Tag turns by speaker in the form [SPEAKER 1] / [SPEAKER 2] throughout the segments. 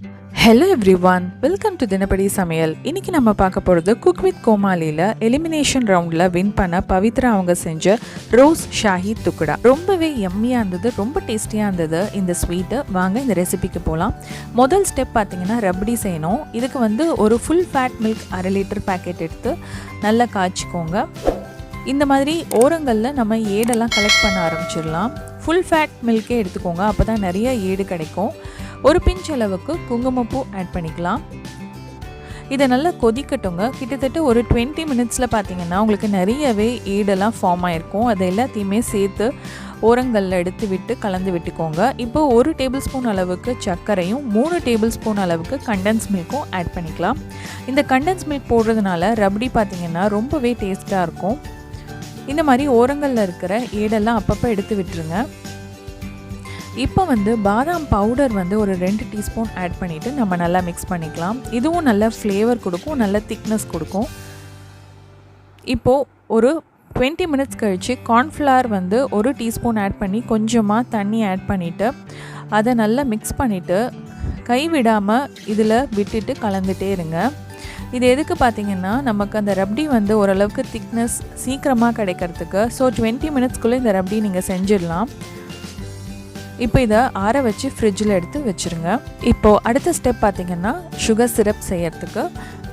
[SPEAKER 1] Hello everyone, welcome to Dinapadi Samayal. இன்னைக்கு நம்ம பார்க்க போறது குக் வித் கோமாலில எலிமினேஷன் ரவுண்ட்ல வின் பண்ண பவித்ரா அவங்க செஞ்ச ரோஸ் ஷாஹி துக்குடா. ரொம்பவே யம்மியா இருந்தது, ரொம்ப டேஸ்டியா இருந்தது இந்த ஸ்வீட். வாங்க இந்த ரெசிபிக்கு போலாம். முதல் ஸ்டெப் பாத்தீங்கன்னா ரப்டி செய்யணும். இதுக்கு ஒரு full fat milk 1/2 litre packet எடுத்து நல்லா காய்ச்சிக்கோங்க. இந்த மாதிரி ஓரங்களில் நம்ம ஏடெல்லாம் கலெக்ட் பண்ண ஆரம்பிச்சிடலாம். ஃபுல் ஃபேட் மில்கே எடுத்துக்கோங்க, அப்போ தான் நிறைய ஏடு கிடைக்கும். ஒரு பிஞ்ச் அளவுக்கு குங்குமப்பூ ஆட் பண்ணிக்கலாம். இதை நல்லா கொதிக்கட்டுங்க. கிட்டத்தட்ட ஒரு 20 மினிட்ஸில் பார்த்தீங்கன்னா உங்களுக்கு நிறையவே ஏடெல்லாம் ஃபார்ம் ஆகிருக்கும். அதை எல்லாத்தையுமே சேர்த்து ஓரங்களில் எடுத்து விட்டு கலந்து விட்டுக்கோங்க. இப்போ 1 டேபிள் ஸ்பூன் அளவுக்கு சர்க்கரையும் 3 டேபிள் ஸ்பூன் அளவுக்கு கண்டென்ஸ் மில்க்கும் ஆட் பண்ணிக்கலாம். இந்த கண்டென்ஸ் மில்க் போடுறதுனால ரப்டி பார்த்தீங்கன்னா ரொம்பவே டேஸ்ட்டாக இருக்கும். இந்த மாதிரி ஓரங்களில் இருக்கிற ஏடெல்லாம் அப்பப்போ எடுத்து விட்டுருங்க. இப்போ பாதாம் பவுடர் ஒரு 2 டீஸ்பூன் ஆட் பண்ணிவிட்டு நம்ம நல்லா மிக்ஸ் பண்ணிக்கலாம். இதுவும் நல்ல ஃப்ளேவர் கொடுக்கும், நல்ல திக்னஸ் கொடுக்கும். இப்போது ஒரு 20 மினிட்ஸ் கழித்து கார்ன்ஃப்ளவர் 1 டீஸ்பூன் ஆட் பண்ணி கொஞ்சமாக தண்ணி ஆட் பண்ணிவிட்டு அதை நல்லா மிக்ஸ் பண்ணிவிட்டு கைவிடாமல் இதில் விட்டுட்டு கலந்துகிட்டே இருங்க. இது எதுக்கு பார்த்தீங்கன்னா நமக்கு அந்த ரப்டி ஓரளவுக்கு திக்னஸ் சீக்கிரமாக கிடைக்கிறதுக்கு. ஸோ 20 மினிட்ஸ்க்குள்ளே இந்த ரப்டி நீங்கள் செஞ்சிடலாம். இப்போ இதை ஆற வச்சு ஃப்ரிட்ஜில் எடுத்து வச்சுருங்க. இப்போது அடுத்த ஸ்டெப் பார்த்திங்கன்னா சுகர் சிரப் செய்யறதுக்கு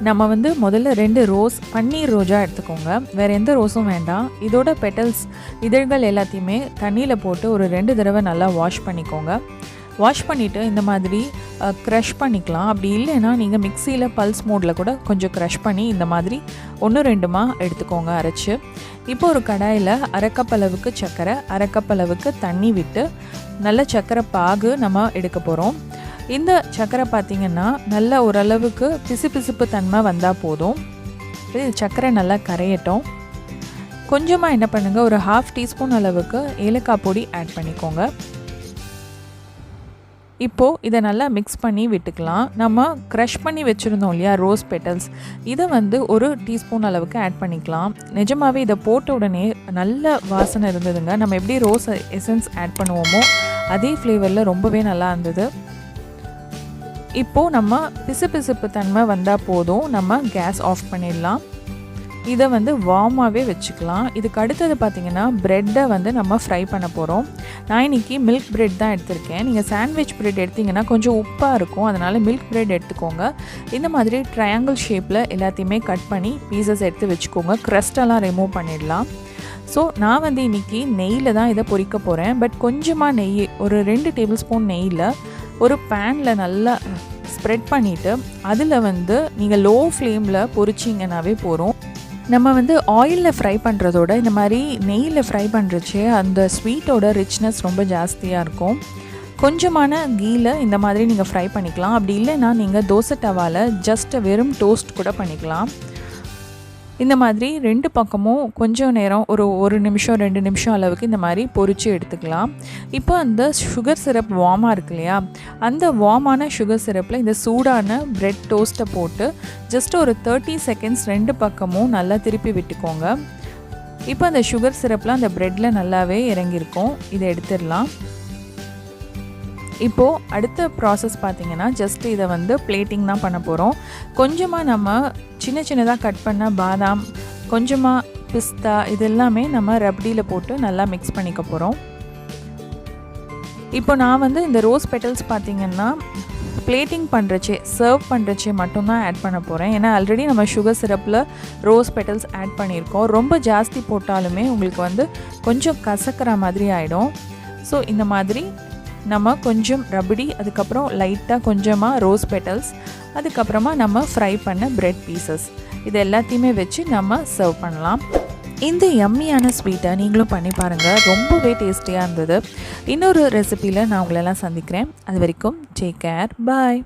[SPEAKER 1] நம்ம முதல்ல 2 ரோஸ் பன்னீர் ரோஜா எடுத்துக்கோங்க. வேறு எந்த ரோஸும் வேண்டாம். இதோட பெட்டல்ஸ் இதழ்கள் எல்லாத்தையுமே தண்ணியில் போட்டு ஒரு 2 தடவை நல்லா வாஷ் பண்ணிக்கோங்க. வாஷ் பண்ணிவிட்டு இந்த மாதிரி க்ரஷ் பண்ணிக்கலாம். அப்படி இல்லைன்னா நீங்கள் மிக்சியில் பல்ஸ் மோடில் கூட கொஞ்சம் க்ரஷ் பண்ணி இந்த மாதிரி 1-2 எடுத்துக்கோங்க அரைச்சி. இப்போ ஒரு கடாயில் 1/2 கப் அளவுக்கு சர்க்கரை 1/2 கப் அளவுக்கு தண்ணி விட்டு நல்ல சர்க்கரை பாகு நம்ம எடுக்க போகிறோம். இந்த சர்க்கரை பார்த்திங்கன்னா நல்ல ஓரளவுக்கு பிசுபிசுப்பு தன்மை வந்தால் போதும். சர்க்கரை நல்லா கரையட்டும். கொஞ்சமாக என்ன பண்ணுங்கள், ஒரு 1/2 டீஸ்பூன் அளவுக்கு ஏலக்காய் பொடி ஆட் பண்ணிக்கோங்க. இப்போது இதை நல்லா மிக்ஸ் பண்ணி விட்டுக்கலாம். நம்ம க்ரஷ் பண்ணி வச்சுருந்தோம் இல்லையா ரோஸ் பெட்டல்ஸ், இதை 1 டீஸ்பூன் அளவுக்கு ஆட் பண்ணிக்கலாம். நிஜமாகவே இதை போட்ட உடனே நல்ல வாசனை இருந்ததுங்க. நம்ம எப்படி ரோஸ் எசன்ஸ் ஆட் பண்ணுவோமோ அதே ஃப்ளேவரில் ரொம்பவே நல்லா இருந்தது. இப்போது நம்ம பிசுபிசுப்பு தன்மை வந்தால் போதும், நம்ம கேஸ் ஆஃப் பண்ணிடலாம். இதை வார்மாகவே வச்சுக்கலாம். இதுக்கு அடுத்தது பார்த்திங்கன்னா ப்ரெட்டை நம்ம ஃப்ரை பண்ண போகிறோம். நான் இன்றைக்கி மில்க் ப்ரெட் தான் எடுத்திருக்கேன். நீங்கள் சாண்ட்விச் ப்ரெட் எடுத்திங்கன்னா கொஞ்சம் உப்பாக இருக்கும், அதனால் மில்க் ப்ரெட் எடுத்துக்கோங்க. இந்த மாதிரி ட்ரையாங்கிள் ஷேப்பில் எல்லாத்தையுமே கட் பண்ணி பீசஸ் எடுத்து வச்சுக்கோங்க. க்ரஸ்டெல்லாம் ரிமூவ் பண்ணிடலாம். ஸோ நான் இன்றைக்கி நெய்யில் தான் இதை பொரிக்க போகிறேன். பட் கொஞ்சமாக நெய், ஒரு 2 டேபிள் ஸ்பூன் நெய்யில் ஒரு பேனில் நல்லா ஸ்ப்ரெட் பண்ணிவிட்டு அதில் நீங்கள் லோ ஃப்ளேமில் பொரிச்சிங்கன்னாவே போகிறோம். நம்ம ஆயிலில் ஃப்ரை பண்ணுறதோட இந்த மாதிரி நெய்யில் ஃப்ரை பண்ணுறச்சே அந்த ஸ்வீட்டோட ரிச்னஸ் ரொம்ப ஜாஸ்தியாக இருக்கும். கொஞ்சமான கீயில் இந்த மாதிரி நீங்கள் ஃப்ரை பண்ணிக்கலாம். அப்படி இல்லைன்னா நீங்கள் தோசை டவாவில் ஜஸ்ட் வெறும் டோஸ்ட் கூட பண்ணிக்கலாம். இந்த மாதிரி 2 பக்கமும் கொஞ்சம் நேரம் ஒரு 1 நிமிஷம் 2 நிமிஷம் அளவுக்கு இந்த மாதிரி பொரித்து எடுத்துக்கலாம். இப்போ அந்த சுகர் சிரப் வார்மாக இருக்கு இல்லையா, அந்த வார்மான சுகர் சிரப்பில் இந்த சூடான ப்ரெட் டோஸ்ட்டை போட்டு ஜஸ்ட் ஒரு 30 செகண்ட்ஸ் 2 பக்கமும் நல்லா திருப்பி விட்டுக்கோங்க. இப்போ அந்த சுகர் சிரப்பில் அந்த ப்ரெட்டில் நல்லாவே இறங்கியிருக்கும். இதை எடுத்துடலாம். இப்போது அடுத்த ப்ராசஸ் பார்த்திங்கன்னா ஜஸ்ட் இதை பிளேட்டிங் தான் பண்ண போகிறோம். கொஞ்சமாக நம்ம சின்னதாக கட் பண்ண பாதாம், கொஞ்சமாக பிஸ்தா, இது எல்லாமே நம்ம ரப்டியில் போட்டு நல்லா மிக்ஸ் பண்ணிக்க போகிறோம். இப்போ நான் இந்த ரோஸ் பெட்டல்ஸ் பார்த்திங்கன்னா பிளேட்டிங் பண்ணுறச்சே சர்வ் பண்ணுறச்சே மட்டும்தான் ஆட் பண்ண போகிறேன். ஏன்னா ஆல்ரெடி நம்ம சுகர் சிரப்பில் ரோஸ் பெட்டல்ஸ் ஆட் பண்ணியிருக்கோம். ரொம்ப ஜாஸ்தி போட்டாலுமே உங்களுக்கு கொஞ்சம் கசக்கிற மாதிரி ஆகிடும். ஸோ இந்த மாதிரி நம்ம கொஞ்சம் ரபடி, அதுக்கப்புறம் லைட்டாக கொஞ்சமாக ரோஸ் பெட்டல்ஸ், அதுக்கப்புறமா நம்ம ஃப்ரை பண்ண ப்ரெட் பீசஸ், இது எல்லாத்தையுமே வச்சு நம்ம சர்வ் பண்ணலாம். இந்த யம்மியான ஸ்வீட்டை நீங்களும் பண்ணி பாருங்கள், ரொம்பவே டேஸ்டியாக இருந்தது. இன்னொரு ரெசிபியில் நான் உங்களெல்லாம் சந்திக்கிறேன். அது வரைக்கும் டேக் கேர், பாய்.